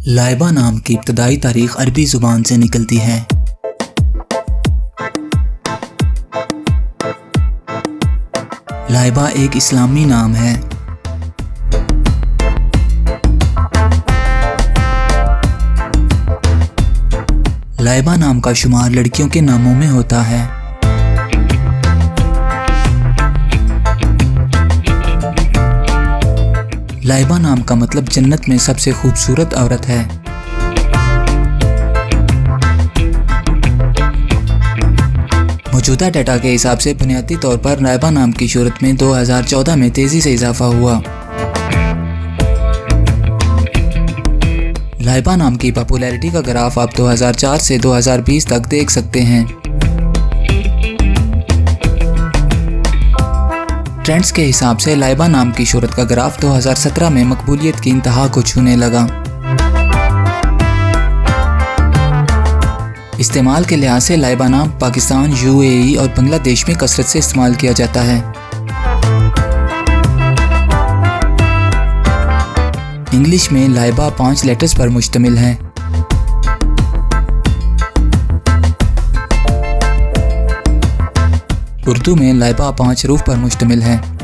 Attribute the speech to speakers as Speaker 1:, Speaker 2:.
Speaker 1: लाइबा नाम की इब्तदाई तारीख अरबी ज़ुबान से निकलती है। लाइबा एक इस्लामी नाम है। लाइबा नाम का शुमार लड़कियों के नामों में होता है। लाइबा नाम का मतलब जन्नत में सबसे खूबसूरत औरत है। मौजूदा डाटा के हिसाब से बुनियादी तौर पर लाइबा नाम की शोहरत में 2014 में तेजी से इजाफा हुआ। लाइबा नाम की पॉपुलैरिटी का ग्राफ आप 2004 से 2020 तक देख सकते हैं। ट्रेंड्स के हिसाब से लाइबा नाम की शोहरत का ग्राफ 2017 में मकबूलियत की इंतहा को छूने लगा। इस्तेमाल के लिहाज से लाइबा नाम पाकिस्तान, यूएई और बांग्लादेश में कसरत से इस्तेमाल किया जाता है। इंग्लिश में लाइबा 5 लेटर्स पर मुश्तमिल है। उर्दू में लाइबा 5 हरूफ पर मुश्तमिल है।